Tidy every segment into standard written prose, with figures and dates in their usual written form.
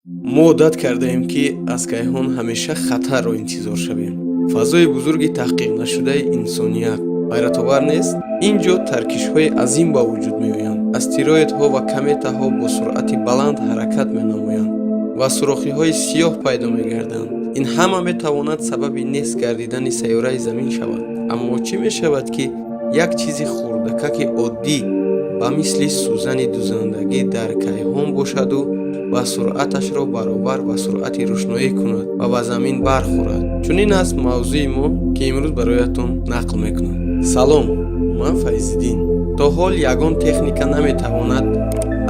мо одат кардаем, ки аз кайҳон ҳамеша хатарро интизор шавем. Фазои бузурги таҳқиқнашудаи инсоният ҳайратовар нест? ин ҷо таркишҳои азим ба вуҷуд меоянд. Астероидҳо ва кометаҳо бо суръати баланд ҳаракат менамоянд ва сурохиҳои сиёҳ пайдо мегарданд. ин ҳама метавонад сабаби нест гардидани сайёраи Замин шавад. аммо чӣ мешавад, ки як чизи хурдакаки оддӣ ба мисли сӯзани дузандагӣ дар кайҳон бошаду ва суръаташро баробар ба суръати рӯшноӣ кунад ва ба Замин бархӯрад? Чунин аст мавзӯи мо, ки имрӯз бароятон нақл мекунам. Салом, ман Файзиддин. То ҳол ягон техника наметавонад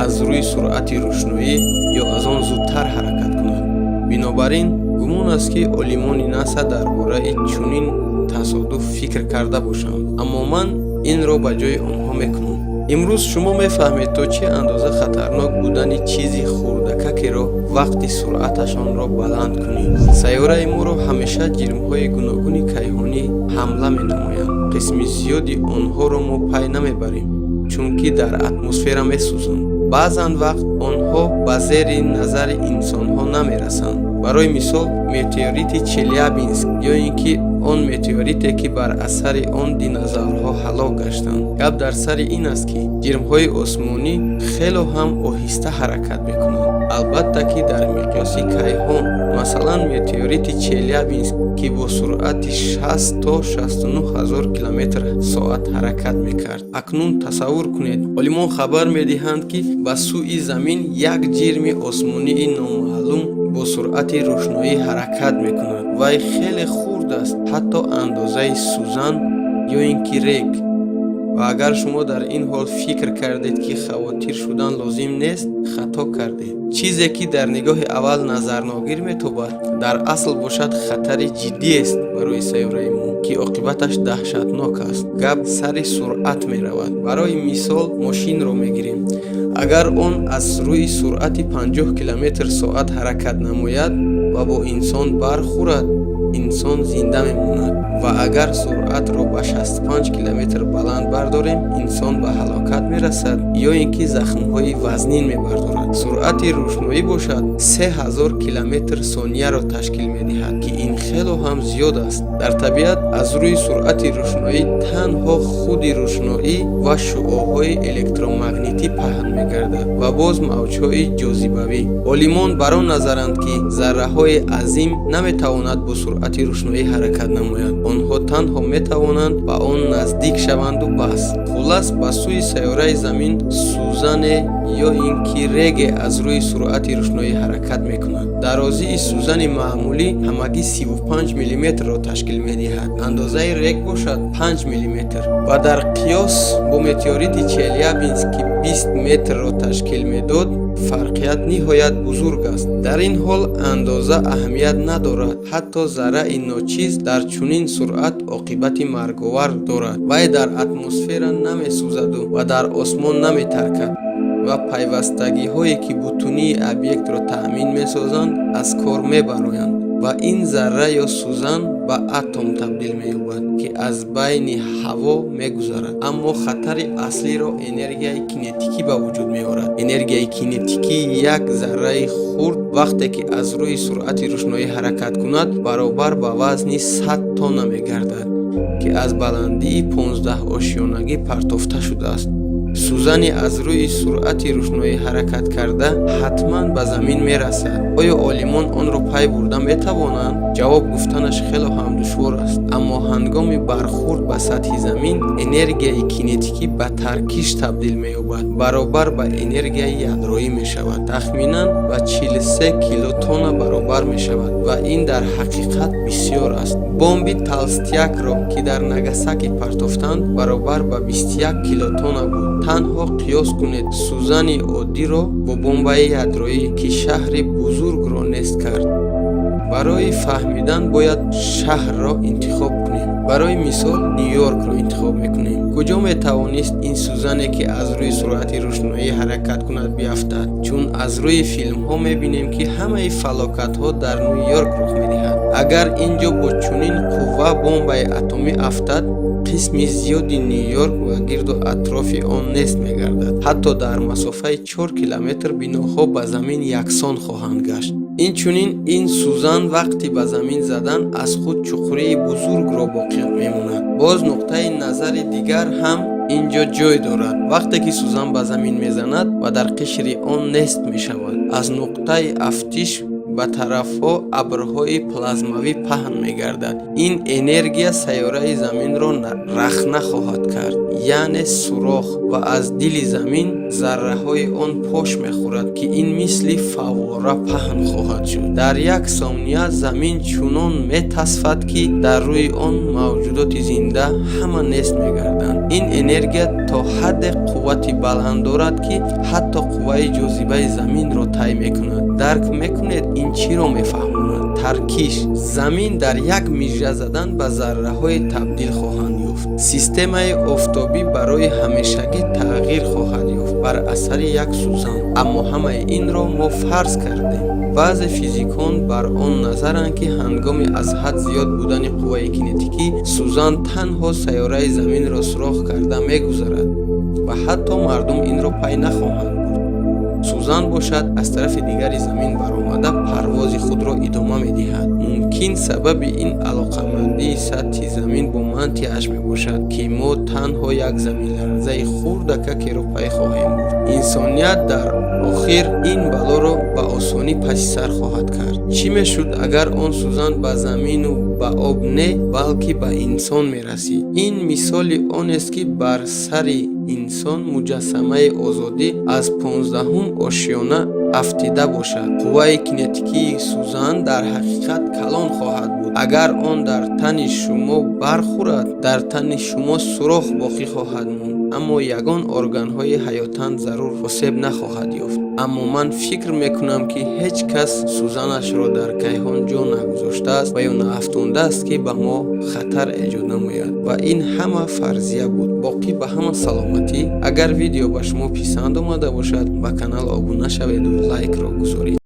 аз рӯи суръати рӯшноӣ ё аз он зудтар ҳаракат кунад. бинобар ин гумон аст, ки олимони НАСА дар бораи чунин тасодуф фикр карда бошанд, аммо ман инро ба ҷои онҳо мекунам. имрӯз шумо мефаҳмед то чӣ андоза хатарнок будани чизи хурдакакеро вақти суръаташонро баланд кунем. сайёраи моро ҳамеша ҷирмҳои гуногуни кайҳонӣ ҳамла менамоянд. қисми зиёди онҳоро мо пай намебарем, чунки дар атмосфера месӯзанд. баъзан вақт онҳо ба зери назари инсонҳо намерасанд. барои мисол, метеорити Челябинск ё ин ки он метеорите, ки бар асари он динозаврҳо ҳалок гаштанд. гап дар сари ин аст, ки ҷирмҳои осмонӣ хело ҳам оҳиста ҳаракат мекунанд. албатта, ки дар миқёси кайҳон, масалан метеорити Челябинск, ки бо суръати 60 то 69 ҳазор километр соат ҳаракат мекард. акнун тасаввур кунед, олимон хабар медиҳанд, ки ба сӯи Замин як ҷирми осмонии номаълум бо суръати рӯшноӣ ҳаракат мекунад. вай хеле хурд аст, ҳатто андозаи сӯзан ё ин ки рег. ва агар шумо дар ин ҳол фикр кардед, ки хавотир шудан лозим нест, хато кардед. чизе, ки дар нигоҳи аввал назарногир метобад, дар асл бошад хатари ҷиддиест барои сайёраи мо, ки оқибаташ даҳшатнок аст. гап сари суръат меравад. барои мисол, мошинро мегирем. агар он аз рӯи суръати 50 км соат ҳаракат намояд ва бо инсон бархӯрад, инсон зинда мемонад. ва агар суръатро ба 65 км баланд бардорем, инсон ба ҳалокат мерасад ё ин ки захмҳои вазнин мебардорад. суръати рӯшноӣ бошад 3000 км сонияро ташкил медиҳад, ки ин хело ҳам зиёд аст. дар табиат аз рӯи суръати рӯшноӣ танҳо худи рӯшноӣ ва шуъоҳои электромагнитӣ паҳн мегардад ва боз мавҷҳои ҷозибавӣ. олимон бар он назаранд, ки зарраҳои азим наметавонанд бо суръати рӯшноӣ ҳаракат намоянд. онҳо танҳо метавонанд ба он наздик шаванду бас. хулас, ба сӯи сайёраи Замин сӯзане ё ин ки реге аз рӯи суръати рӯшноӣ ҳаракат мекунад. дарозии сӯзани маъмулӣ ҳамагӣ 35 мм-ро ташкил медиҳад. андозаи рег бошад 5 мм ва дар қиёс бо метеорити Челябинск, ки 20 метрро ташкил медод, фарқият ниҳоят бузург аст. дар ин ҳол андоза аҳамият надорад. ҳатто зарраи ночиз дар чунин суръат оқибати марговар дорад. вай дар атмосфера намесӯзаду ва дар осмон наметаркад ва пайвастагиҳое, ки бутунии объектро таъмин месозанд, аз кор мебароянд ва ин зарра ё сӯзан ба атом табдил меёбад, ки аз байни ҳаво мегузарад. аммо хатари аслиро энергияи кинетикӣ ба вуҷуд меорад. энергияи кинетикӣ як зарраи хурд вақте ки аз рӯи суръати рӯшноӣ ҳаракат кунад, баробар ба вазни 100 тонна мегардад, ки аз баландии 15 ошёнагӣ партофта шудааст. сӯзани аз рӯи суръати рӯшноӣ ҳаракат карда ҳатман ба Замин мерасад. оё олимон онро пай бурда метавонанд? ҷавоб гуфтанаш хело ҳам душвор аст. аммо ҳангоми бархӯрд ба сатҳи Замин, энергияи кинетикӣ ба таркиш табдил меёбад, баробар ба энергияи ядроӣ мешавад. тахминан ба 43 килотонна баробар мешавад ва ин дар ҳақиқат бисёр аст. бомби Толстякро, ки дар Нагасаки партофтанд, баробар ба 21 килотонна буд. танҳо қиёс кунед сӯзани оддиро бо бомбаи ядроӣ, ки шаҳри бузургро нест кард. барои фаҳмидан бояд шаҳрро интихоб кунем. барои мисол Нью-Йоркро интихоб мекунем. Куҷо метавонист ин сӯзане ки аз рӯи суръати рӯшноӣ ҳаракат кунад биафтад? Чун аз рӯи филмҳо мебинем ки ҳамаи фалокатҳо дар Нью-Йорк рух медиҳад. Агар ин ҷо бо чунин қувва бомбаи атомӣ афтад, қисми зиёди Нью-Йорк ва гирду атрофи он нест мегардад. ҳатто дар масофаи 4 километр биноҳо ба замин яксон хоҳанд гашт. Инчунин ин сӯзан вақти ба замин задан аз худ чуқурии бузургро боқӣ мемонад. боз нуқтаи назари дигар ҳам инҷо ҷой дорад. вақте ки сӯзан ба замин мезанад ва дар қишри он нест мешавад, аз нуқтаи афтиш ба тарафҳо абрҳои плазмавӣ паҳн мегардад. ин энергия сайёраи заминро рахна хоҳад кард, яъне сурох, ва аз дили замин зарраҳои он пош мехӯрад, ки ин мисли фаввора паҳн хоҳад шуд. дар як сония замин чунон метасфад, ки дар рӯи он мавҷудоти зинда ҳама нест мегарданд. ин энергия то ҳадде қуввати баланд дорад, ки ҳатто қувваи ҷозибаи заминро тай мекунад. дарк мекунед ин чиро мефаҳмонад? таркиш. замин дар як мижа задан ба зарраҳое табдил хоҳанд ёфт. системаи офтобӣ барои ҳамешагӣ тағйир хоҳад ёфт бар асари як сӯзан. аммо ҳамаи инро мо фарз кардем. баъзе физикон бар он назаранд, ки ҳангоми аз ҳад зиёд будани қувваи кинетикӣ сӯзан танҳо сайёраи заминро сурох карда мегузарад ва ҳатто мардум инро пай нахоҳанд бурд. сӯзан бошад аз тарафи дигари замин баромада парвози худро идома медиҳад. мумкин сабаби ин алоқамандии сатҳи замин бо мантиаш мебошад, ки мо танҳо як заминларзаи хурдакакеро пай хоҳем бурд. инсоният дар охир ин балоро ба осонӣ паси сар хоҳад кард. чӣ мешуд агар он сӯзан ба замину ба об не, балки ба инсон мерасид? ин мисоли онест, ки бар сари инсон муҷассамаи озодӣ аз 15-ум ошёна афтида бошад. қувваи кинетикии сӯзан дар ҳақиқат калон хоҳад буд. агар он дар тани шумо бархӯрад, дар тани шумо сурох боқӣ хоҳад монд, аммо ягон органҳои ҳаётанд зарур осеб нахоҳад ёфт. аммо ман фикр мекунам, ки ҳеҷ кас сӯзанашро дар кайҳон ҷо нагузоштааст ва ё наафтондааст, ки ба мо хатар эҷод намояд. ва ин ҳама фарзия буд. боқӣ ба ҳама саломатӣ. агар видео ба шумо писанд омада бошад, ба канал обуна шаведу лайкро гузоред.